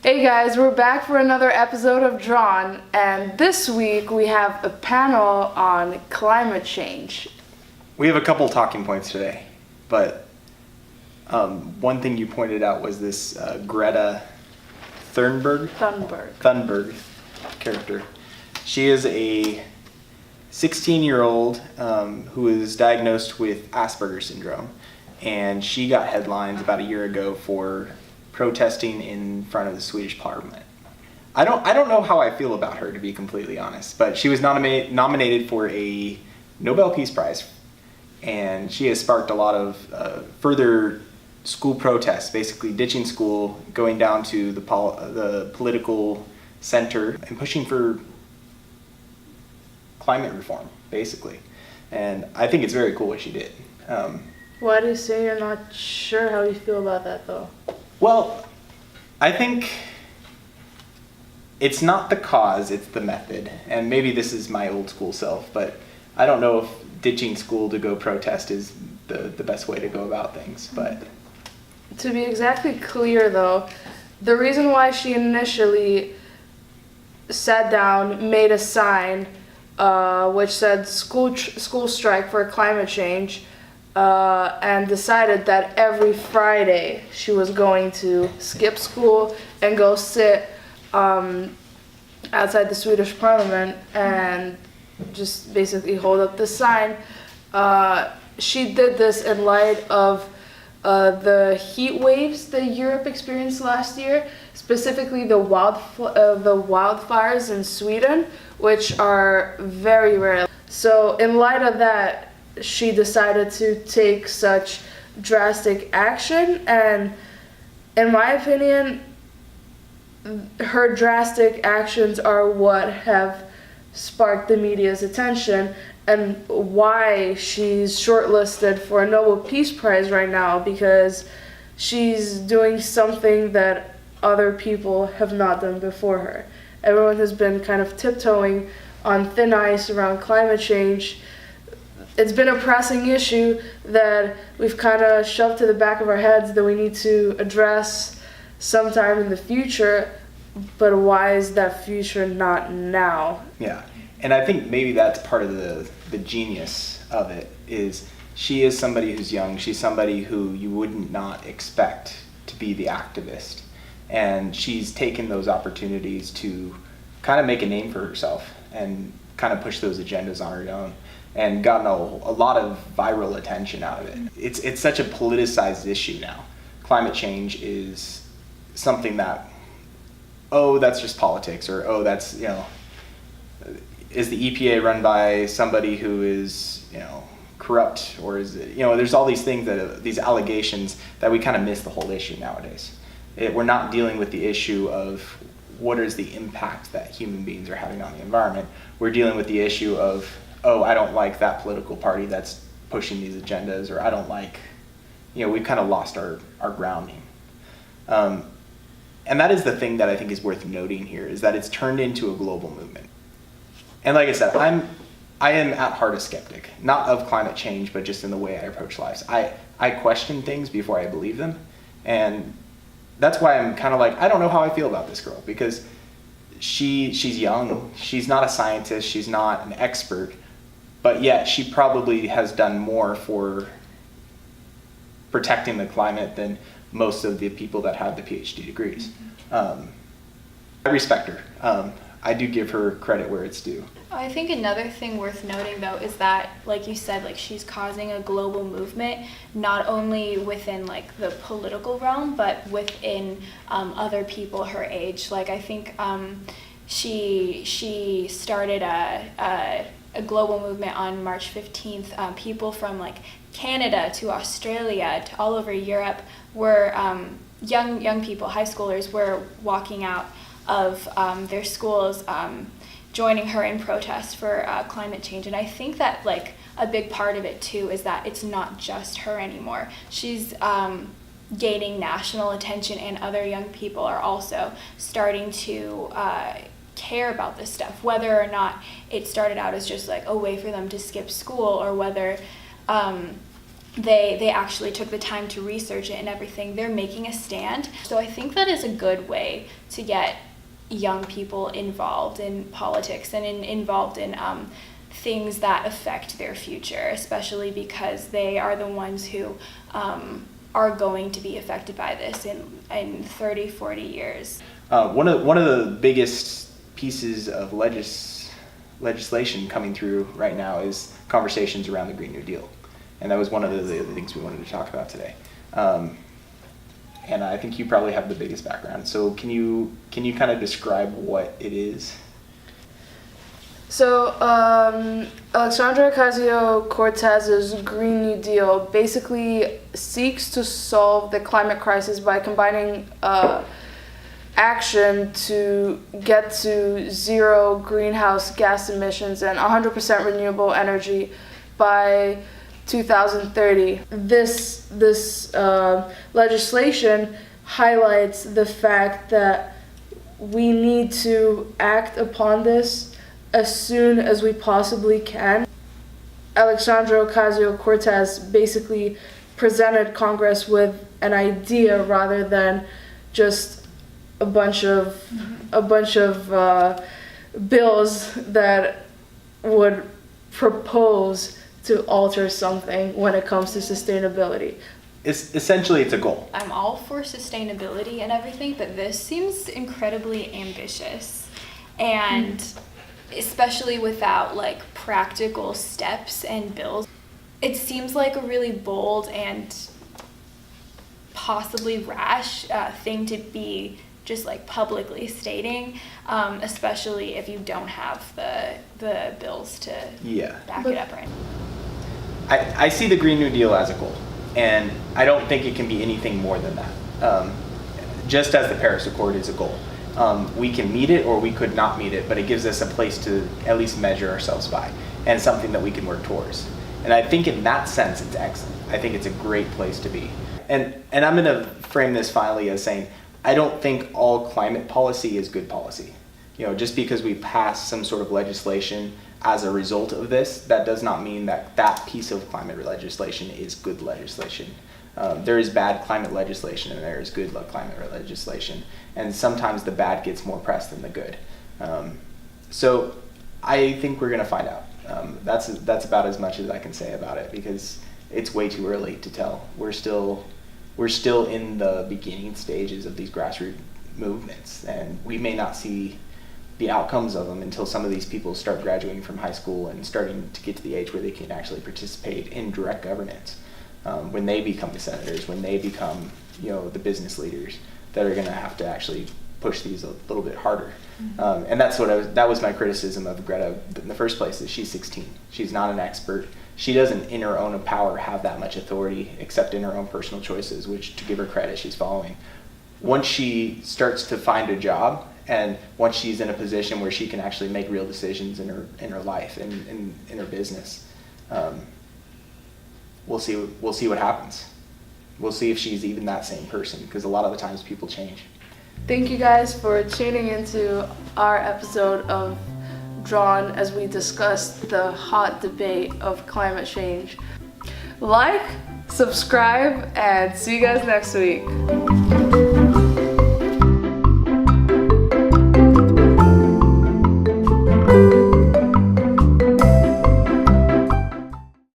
Hey guys, we're back for another episode of Drawn, and this week we have a panel on climate change. We have a couple talking points today, but one thing you pointed out was this Greta Thunberg character. She is a 16-year-old who is diagnosed with Asperger's syndrome, and she got headlines about a year ago for protesting in front of the Swedish parliament. I don't know how I feel about her, to be completely honest, but she was nominated for a Nobel Peace Prize, and she has sparked a lot of further school protests, basically ditching school, going down to the political center and pushing for climate reform, basically. And I think it's very cool what she did. Why do you say you're not sure how you feel about that, though? Well, I think it's not the cause, it's the method. And maybe this is my old school self, but I don't know if ditching school to go protest is the best way to go about things. But to be exactly clear, though, the reason why she initially sat down, made a sign which said school strike for climate change, and decided that every Friday she was going to skip school and go sit outside the Swedish parliament and just basically hold up the sign. She did this in light of the heat waves that Europe experienced last year, specifically the wildfires in Sweden, which are very rare. So in light of that, she decided to take such drastic action, and in my opinion, her drastic actions are what have sparked the media's attention and why she's shortlisted for a Nobel Peace Prize right now, because she's doing something that other people have not done before her. Everyone has been kind of tiptoeing on thin ice around climate change. It's been a pressing issue that we've kind of shoved to the back of our heads that we need to address sometime in the future, but why is that future not now? yeah, and I think maybe that's part of the genius of it, is she is somebody who's young. She's somebody who you would not expect to be the activist, and she's taken those opportunities to kind of make a name for herself and kind of push those agendas on her own, and gotten a lot of viral attention out of it. It's such a politicized issue now. Climate change is something that, oh, that's just politics, or oh, that's, is the EPA run by somebody who is, corrupt, or is it, there's all these things these allegations that we kind of miss the whole issue nowadays. We're not dealing with the issue of what is the impact that human beings are having on the environment. We're dealing with the issue of, oh, I don't like that political party that's pushing these agendas, or I don't like, we've kind of lost our grounding. And that is the thing that I think is worth noting here, is that it's turned into a global movement. And like I said, I am at heart a skeptic, not of climate change, but just in the way I approach life. I question things before I believe them, and that's why I'm kind of like, I don't know how I feel about this girl, because she's young, she's not a scientist, she's not an expert, but yet she probably has done more for protecting the climate than most of the people that have the PhD degrees. I respect her. I do give her credit where it's due. I think another thing worth noting, though, is that, like you said, she's causing a global movement, not only within the political realm, but within other people her age. I think she started a global movement on March 15th. People from Canada to Australia to all over Europe were young people, high schoolers, were walking out of their schools, joining her in protest for climate change. And I think that a big part of it too is that it's not just her anymore. She's gaining national attention, and other young people are also starting to care about this stuff, whether or not it started out as just a way for them to skip school, or whether they actually took the time to research it and everything. They're making a stand. So I think that is a good way to get young people involved in politics and involved in things that affect their future, especially because they are the ones who are going to be affected by this in 30, 40 years. One of the biggest pieces of legislation coming through right now is conversations around the Green New Deal. And that was one of the things we wanted to talk about today. And I think you probably have the biggest background. So can you kind of describe what it is? So, Alexandria Ocasio-Cortez's Green New Deal basically seeks to solve the climate crisis by combining action to get to zero greenhouse gas emissions and 100% renewable energy by 2030. This legislation highlights the fact that we need to act upon this as soon as we possibly can. Alexandria Ocasio-Cortez basically presented Congress with an idea rather than just a bunch of bills that would propose to alter something when it comes to sustainability. Essentially, it's a goal. I'm all for sustainability and everything, but this seems incredibly ambitious, and especially without like practical steps and bills. It seems like a really bold and possibly rash thing to be just like publicly stating, especially if you don't have the bills to back it up right now. I see the Green New Deal as a goal, and I don't think it can be anything more than that. Just as the Paris Accord is a goal. We can meet it or we could not meet it, but it gives us a place to at least measure ourselves by, and something that we can work towards. And I think in that sense, it's excellent. I think it's a great place to be. And I'm going to frame this finally as saying, I don't think all climate policy is good policy. Just because we pass some sort of legislation as a result of this, that does not mean that that piece of climate legislation is good legislation. There is bad climate legislation and there is good climate legislation, and sometimes the bad gets more press than the good. So I think we're going to find out. That's about as much as I can say about it, because it's way too early to tell. We're still in the beginning stages of these grassroots movements, and we may not see the outcomes of them until some of these people start graduating from high school and starting to get to the age where they can actually participate in direct governance. When they become the senators, when they become, the business leaders that are going to have to actually push these a little bit harder. And that was my criticism of Greta in the first place, is she's 16. She's not an expert. She doesn't, in her own power, have that much authority, except in her own personal choices, which, to give her credit, she's following. Once she starts to find a job, and once she's in a position where she can actually make real decisions in her life and in her business, we'll see what happens. We'll see if she's even that same person, because a lot of the times people change. Thank you guys for tuning into our episode of Drawn as we discuss the hot debate of climate change. Like, subscribe, and see you guys next week.